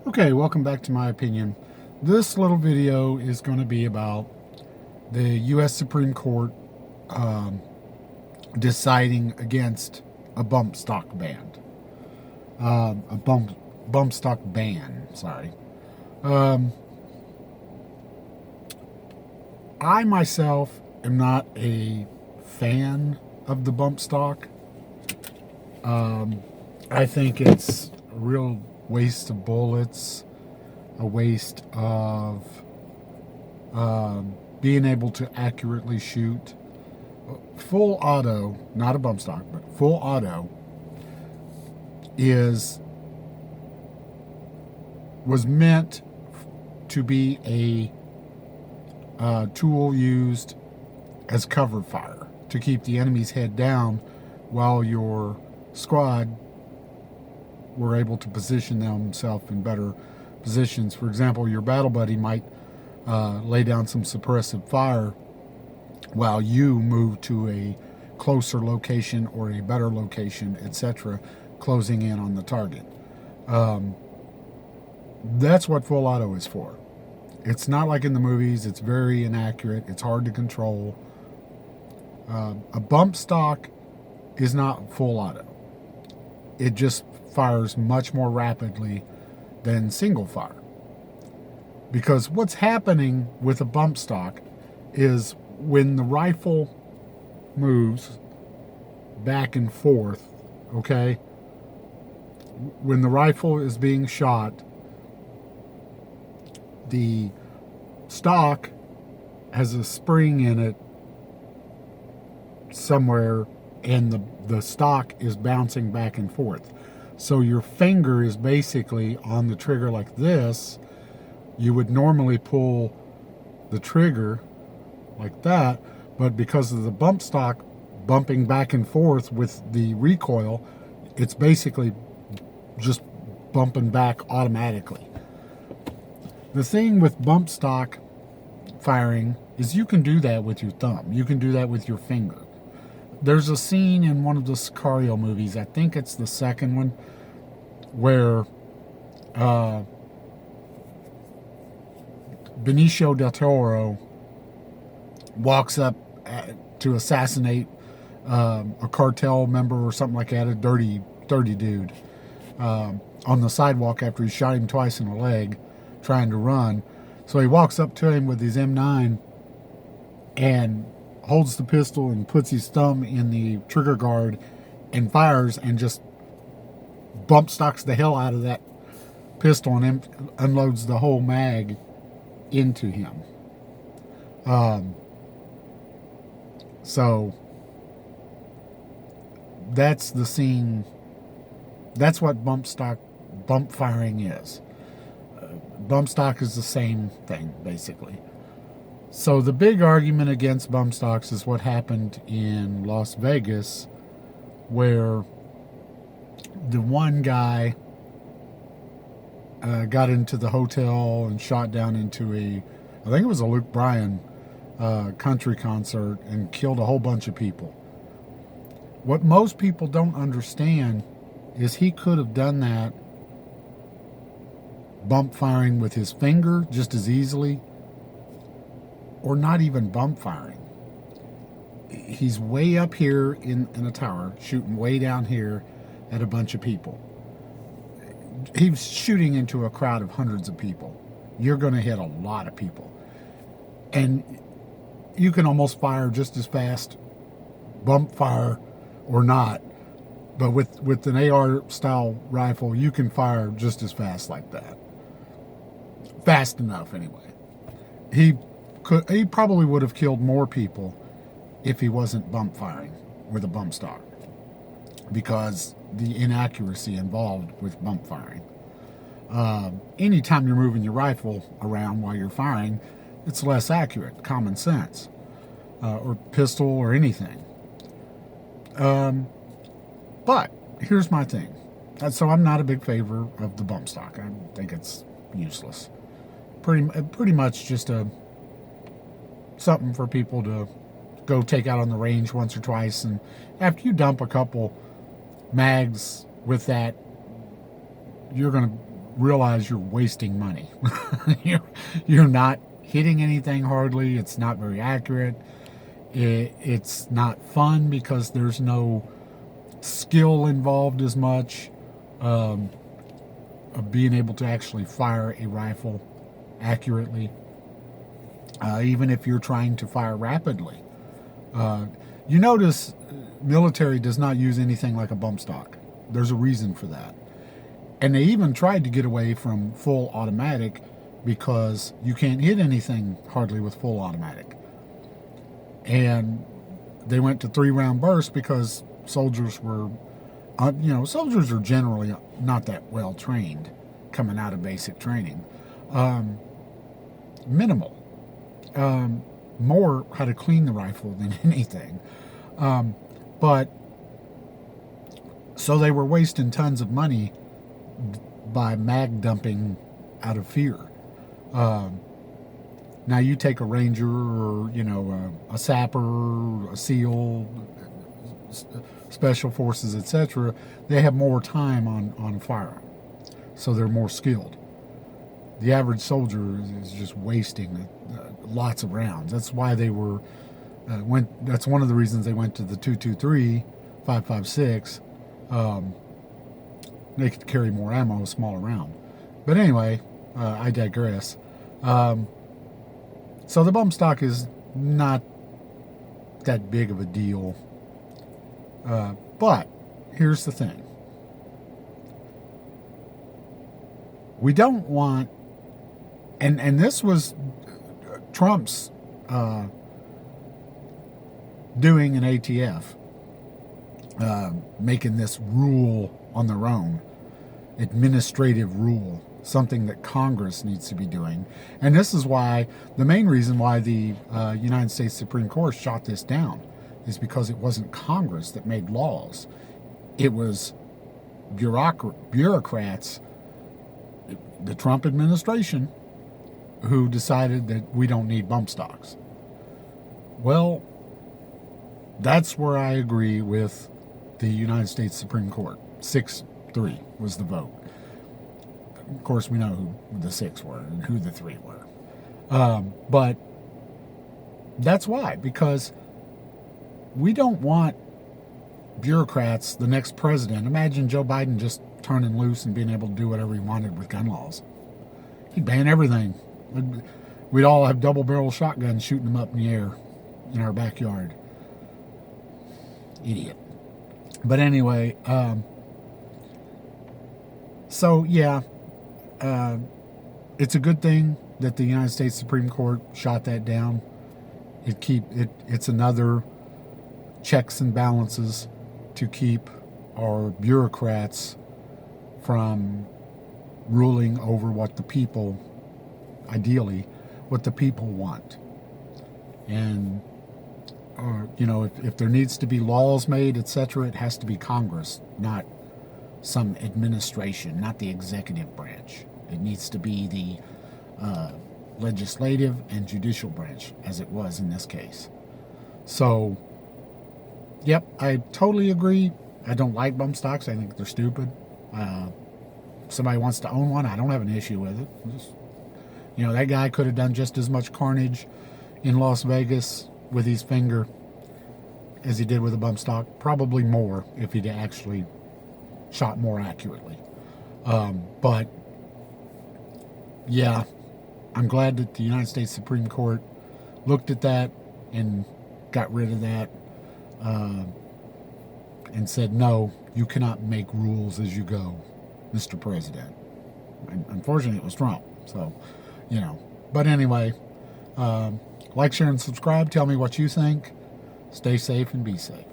Okay, welcome back to my opinion. This little video is going to be about the U.S. Supreme Court um, deciding against a bump stock ban. A bump stock ban, sorry. Um, I myself am not a fan of the bump stock. I think it's a real waste of bullets, a waste of being able to accurately shoot. Full auto, not a bump stock, but full auto was meant to be a tool used as cover fire to keep the enemy's head down while your squad were able to position themselves in better positions. For example, your battle buddy might lay down some suppressive fire while you move to a closer location or a better location, etc., closing in on the target. That's what full auto is for. It's not like in the movies. It's very inaccurate. It's hard to control. A bump stock is not full auto. It just fires much more rapidly than single fire. Because what's happening with a bump stock is when the rifle moves back and forth, okay? When the rifle is being shot, the stock has a spring in it somewhere, and the stock is bouncing back and forth. So your finger is basically on the trigger like this. You would normally pull the trigger like that, but because of the bump stock bumping back and forth with the recoil, it's basically just bumping back automatically. The thing with bump stock firing is you can do that with your thumb. You can do that with your finger. There's a scene in one of the Sicario movies, I think it's the second one, where Benicio del Toro walks up to assassinate a cartel member or something like that, a dirty dude, on the sidewalk after he shot him twice in the leg trying to run. So he walks up to him with his M9 and holds the pistol and puts his thumb in the trigger guard and fires, and just bump stocks the hell out of that pistol and unloads the whole mag into him. So that's the scene. That's what bump firing is. Bump stock is the same thing, basically. So the big argument against bump stocks is what happened in Las Vegas, where the one guy got into the hotel and shot down into I think it was a Luke Bryan country concert, and killed a whole bunch of people. What most people don't understand is he could have done that bump firing with his finger just as easily, or not even bump firing. He's way up here in a tower, shooting way down here at a bunch of people. He's shooting into a crowd of hundreds of people. You're going to hit a lot of people. And you can almost fire just as fast, bump fire or not. But with an AR style rifle, you can fire just as fast like that. Fast enough, anyway. He probably would have killed more people if he wasn't bump firing with a bump stock, because the inaccuracy involved with bump firing. Anytime you're moving your rifle around while you're firing, it's less accurate, common sense, or pistol or anything. But here's my thing. So I'm not a big favor of the bump stock. I think it's useless. Pretty much just something for people to go take out on the range once or twice, and after you dump a couple mags with that, you're going to realize you're wasting money. You're not hitting anything hardly. It's not very accurate. It's not fun because there's no skill involved as much of being able to actually fire a rifle accurately, even if you're trying to fire rapidly. You notice military does not use anything like a bump stock. There's a reason for that. And they even tried to get away from full automatic because you can't hit anything hardly with full automatic. And they went to 3-round bursts because soldiers were, soldiers are generally not that well trained coming out of basic training. Minimal. More how to clean the rifle than anything. But so they were wasting tons of money by mag dumping out of fear. Now you take a ranger or, a sapper, a SEAL, special forces, etc. They have more time on a firearm, so they're more skilled. The average soldier is just wasting lots of rounds. That's why they were that's one of the reasons they went to the 223, 5.56. They could carry more ammo, a smaller round. But anyway, I digress. So the bump stock is not that big of a deal. But here's the thing. We don't want, and this was Trump's doing an ATF, making this rule on their own, administrative rule, something that Congress needs to be doing. And this is why, the main reason why the United States Supreme Court shot this down is because it wasn't Congress that made laws. It was bureaucrats, the Trump administration, who decided that we don't need bump stocks. Well, that's where I agree with the United States Supreme Court. 6-3 was the vote. Of course, we know who the 6 were and who the 3 were. But that's why, because we don't want bureaucrats, the next president. Imagine Joe Biden just turning loose and being able to do whatever he wanted with gun laws. He'd ban everything. We'd all have double-barrel shotguns shooting them up in the air in our backyard. Idiot. But anyway, so yeah, it's a good thing that the United States Supreme Court shot that down. It's another checks and balances to keep our bureaucrats from ruling over what the people, ideally, what the people want. And if there needs to be laws made, etc., it has to be Congress, not some administration, not the executive branch. It needs to be the legislative and judicial branch, as it was in this case. So, yep, I totally agree. I don't like bump stocks. I think they're stupid. Somebody wants to own one, I don't have an issue with it. That guy could have done just as much carnage in Las Vegas with his finger as he did with a bump stock. Probably more if he'd actually shot more accurately. But, yeah, I'm glad that the United States Supreme Court looked at that and got rid of that and said, no, you cannot make rules as you go, Mr. President. And unfortunately, it was Trump. So, But anyway, like, share, and subscribe. Tell me what you think. Stay safe and be safe.